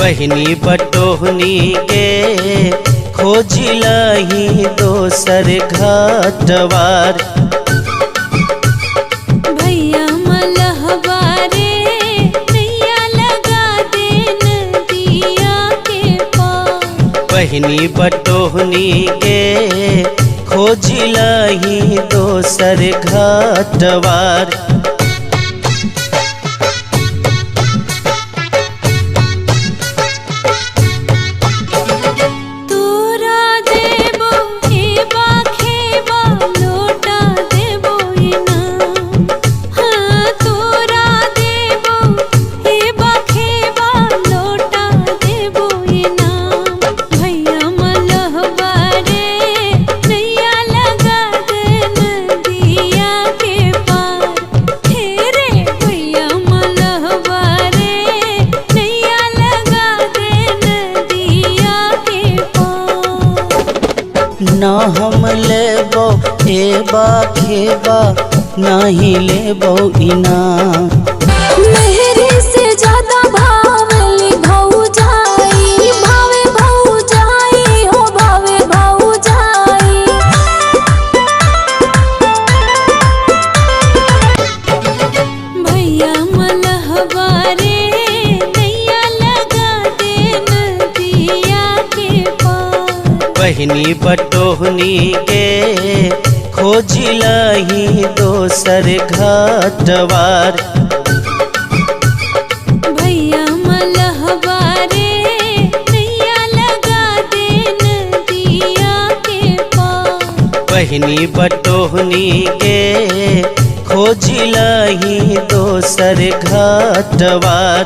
बहिनी बटोहनी के खोजिलाही दोसर घाटवार। भैया मलहवा रे नैया लगा दे नदिया के पार। बहिनी बटोहनी के खोजिलाही दोसर घाटवार। ना हम लेबो एबा खेबा नाही लेबो इनाम। मेहरी से ज्यादा भावली भौजाई, भावे भौजाई हो भावे भौजाई। भैया मलहवा रे नैया लगा दे नदिया के पार। बहिनी बटोहनी के खोजिलाही दोसर घाटवार। भैया मलहवा रे नैया लगा दे नदिया के पार। बहिनी बटोहनी के खोजिलाही दोसर घाटवार।